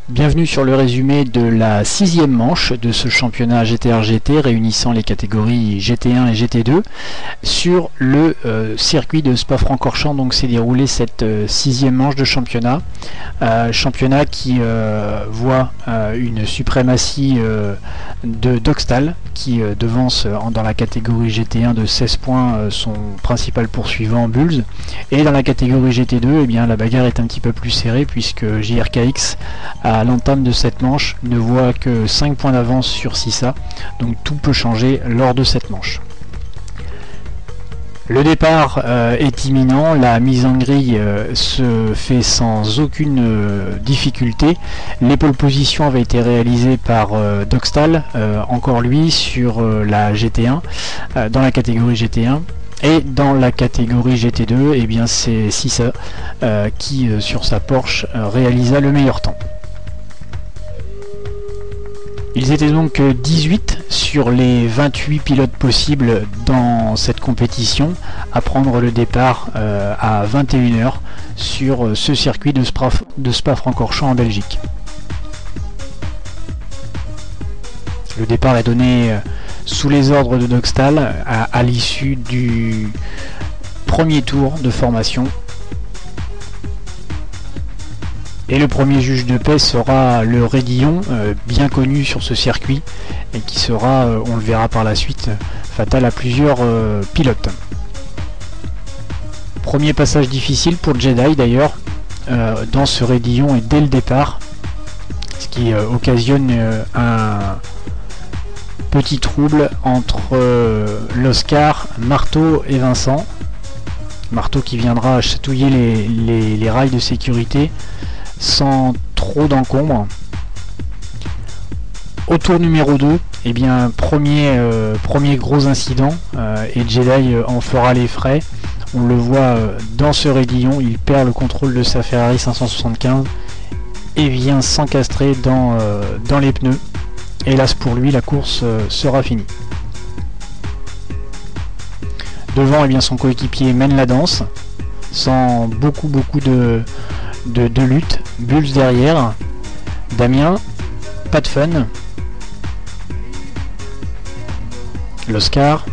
Bienvenue sur le résumé de la 6e manche de ce championnat GTR-GT réunissant les catégories GT1 et GT2 sur le circuit de Spa-Francorchamps. Donc s'est déroulée cette 6e manche de championnat, championnat qui voit une suprématie de Dogstal qui devance dans la catégorie GT1 de 16 points son principal poursuivant Bulls, et dans la catégorie GT2 eh bien, la bagarre est un petit peu plus serrée puisque JRKX à l'entame de cette manche ne voit que 5 points d'avance sur Sissa, donc tout peut changer lors de cette manche. Le départ est imminent, la mise en grille se fait sans aucune difficulté. Les pole positions avaient été réalisées par Dogstal, encore lui, sur la GT1, dans la catégorie GT1. Et dans la catégorie GT2, eh bien c'est Sissa qui, sur sa Porsche, réalisa le meilleur temps. Ils étaient donc 18 sur les 28 pilotes possibles dans cette compétition à prendre le départ à 21 h sur ce circuit de Spa-Francorchamps en Belgique. Le départ est donné sous les ordres de Dogstal à l'issue du premier tour de formation. Et le premier juge de paix sera le Raidillon, bien connu sur ce circuit, et qui sera, on le verra par la suite, fatal à plusieurs pilotes. Premier passage difficile pour Jedi d'ailleurs, dans ce Raidillon et dès le départ, ce qui occasionne un petit trouble entre l'Oscar, Marteau et Vincent. Marteau qui viendra chatouiller les rails de sécurité sans trop d'encombre. Au tour numéro 2, eh bien, premier gros incident, et Jedi en fera les frais. On le voit dans ce Raidillon, il perd le contrôle de sa Ferrari 575 et vient s'encastrer dans les pneus. Hélas pour lui, la course sera finie. Devant, eh bien, son coéquipier mène la danse, sans beaucoup de lutte. Bulls derrière, Damien, pas de fun, l'Oscar,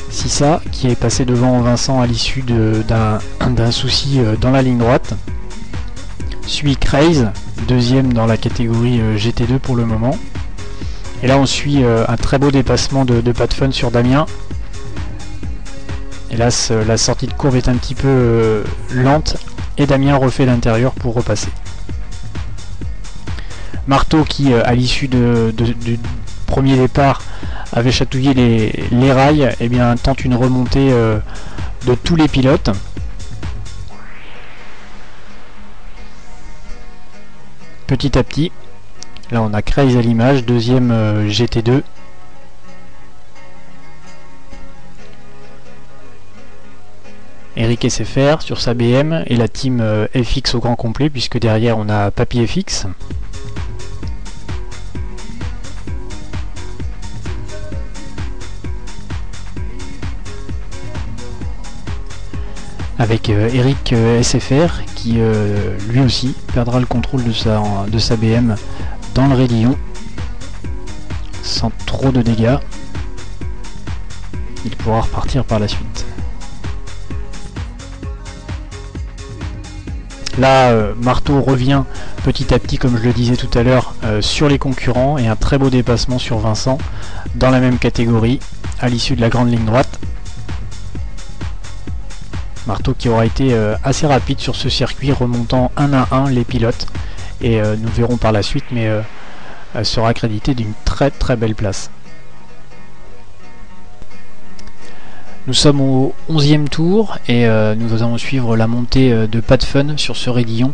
Sissa qui est passé devant Vincent à l'issue d'un souci dans la ligne droite, suit Craze, deuxième dans la catégorie GT2 pour le moment, et là on suit un très beau dépassement de pas de fun sur Damien. Hélas, la sortie de courbe est un petit peu lente et Damien refait l'intérieur pour repasser. Marteau qui, à l'issue du premier départ, avait chatouillé les rails, et bien, tente une remontée de tous les pilotes. Petit à petit, là on a Craze à l'image, deuxième GT2. Eric SFR sur sa BM et la team FX au grand complet, puisque derrière on a Papy FX. Avec Eric SFR qui lui aussi perdra le contrôle de sa BM dans le Raidillon sans trop de dégâts. Il pourra repartir par la suite. Là, Marteau revient petit à petit, comme je le disais tout à l'heure, sur les concurrents, et un très beau dépassement sur Vincent dans la même catégorie à l'issue de la grande ligne droite. Marteau qui aura été assez rapide sur ce circuit, remontant 1 à 1 les pilotes. Et nous verrons par la suite, mais elle sera accréditée d'une très belle place. Nous sommes au 11e tour et nous allons suivre la montée de Pas de Fun sur ce raidillon.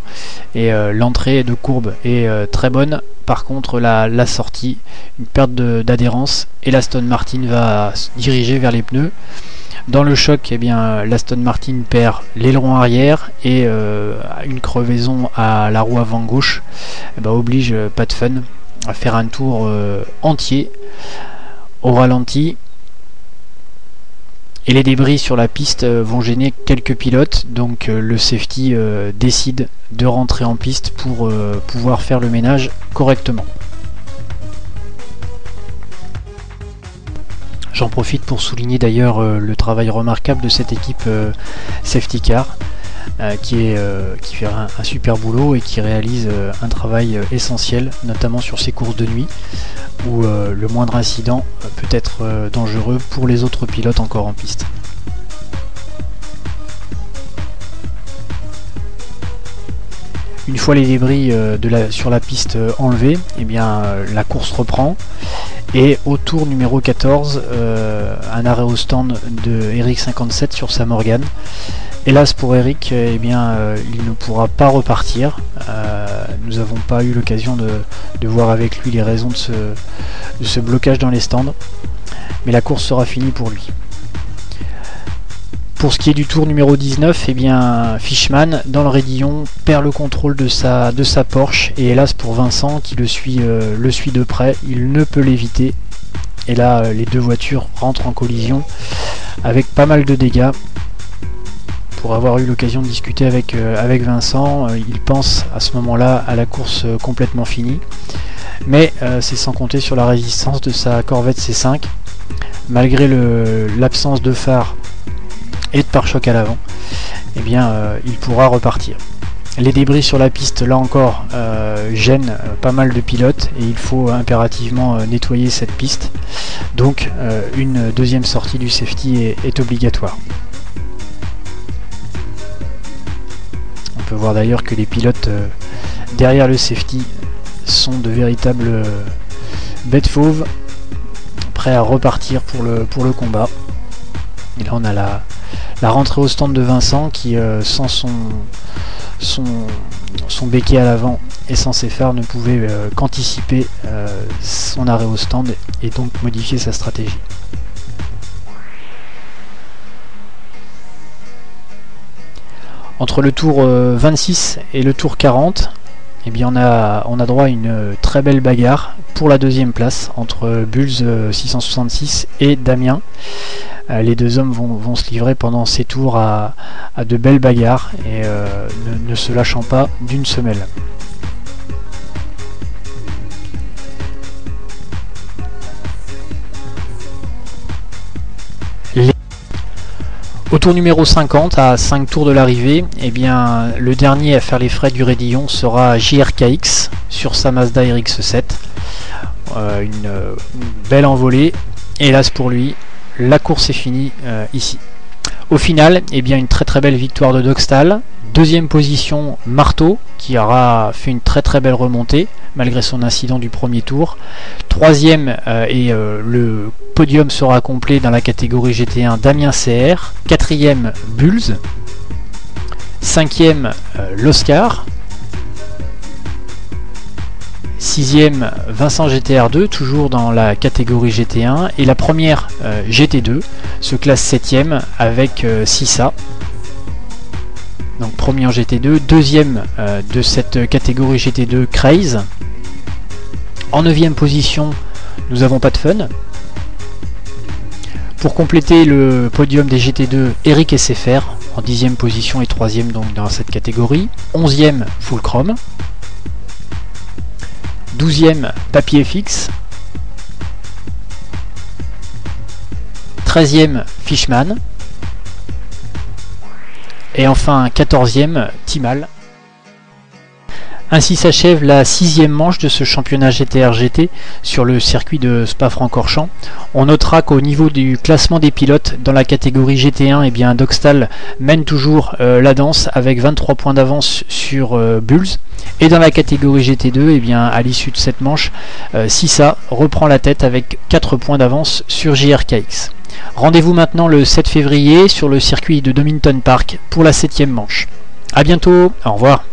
Et l'entrée de courbe est très bonne. Par contre, la sortie, une perte d'adhérence et l'Aston Martin va se diriger vers les pneus. Dans le choc, eh bien, l'Aston Martin perd l'aileron arrière et une crevaison à la roue avant gauche oblige Pas de Fun à faire un tour entier au ralenti. Et les débris sur la piste vont gêner quelques pilotes, donc le safety décide de rentrer en piste pour pouvoir faire le ménage correctement. J'en profite pour souligner d'ailleurs le travail remarquable de cette équipe Safety Car qui fait un super boulot et qui réalise un travail essentiel, notamment sur ces courses de nuit où le moindre incident peut être dangereux pour les autres pilotes encore en piste. Une fois les débris sur la piste enlevés, eh bien, la course reprend. Et au tour numéro 14, un arrêt au stand de Eric 57 sur sa Morgan. Hélas pour Eric, eh bien, il ne pourra pas repartir. Nous n'avons pas eu l'occasion de voir avec lui les raisons de ce blocage dans les stands. Mais la course sera finie pour lui. Pour ce qui est du tour numéro 19, eh bien, Fishman, dans le raidillon, perd le contrôle de sa Porsche. Et hélas pour Vincent, qui le suit de près, il ne peut l'éviter. Et là, les deux voitures rentrent en collision avec pas mal de dégâts. Pour avoir eu l'occasion de discuter avec Vincent, il pense à ce moment-là à la course complètement finie. Mais c'est sans compter sur la résistance de sa Corvette C5. Malgré l'absence de phare et de pare-choc à l'avant, eh bien, il pourra repartir. Les débris sur la piste, là encore, gênent pas mal de pilotes et il faut impérativement nettoyer cette piste. Donc une deuxième sortie du safety est obligatoire. On peut voir d'ailleurs que les pilotes derrière le safety sont de véritables bêtes fauves, prêts à repartir pour le combat. Et là on a la rentrée au stand de Vincent qui, sans son béquet à l'avant et sans ses phares, ne pouvait qu'anticiper son arrêt au stand et donc modifier sa stratégie. Entre le tour 26 et le tour 40, eh bien, on a droit à une très belle bagarre pour la deuxième place entre Bulls 666 et Damien. Les deux hommes vont se livrer pendant ces tours à de belles bagarres et ne se lâchant pas d'une semelle. Au tour numéro 50, à 5 tours de l'arrivée, eh bien, le dernier à faire les frais du raidillon sera JRKX sur sa Mazda RX-7. Une belle envolée, hélas pour lui, la course est finie ici. Au final, eh bien, une très belle victoire de Dogstal. Deuxième position, Marteau, qui aura fait une très belle remontée malgré son incident du premier tour. Troisième, et le podium sera complet dans la catégorie GT1, Damien CR. Quatrième, Bulls. Cinquième, l'Oscar. Sixième, Vincent GTR2, toujours dans la catégorie GT1. Et la première GT2 se classe septième avec Sissa. Donc premier en GT2, deuxième de cette catégorie GT2, Craze. En 9e position, nous avons Pas de Fun. Pour compléter le podium des GT2, Eric SFR en 10e position et 3e donc dans cette catégorie. 11e, Full Chrome. 12e, Papier FX. 13e, Fishman. Et enfin 14e, Timal. Ainsi s'achève la 6e manche de ce championnat GTR GT sur le circuit de Spa-Francorchamps. On notera qu'au niveau du classement des pilotes dans la catégorie GT1, eh bien Dogstal mène toujours la danse avec 23 points d'avance sur Bulls. Et dans la catégorie GT2, eh bien, à l'issue de cette manche, Sissa reprend la tête avec 4 points d'avance sur JRKX. Rendez-vous maintenant le 7 février sur le circuit de Donington Park pour la 7e manche. A bientôt, au revoir.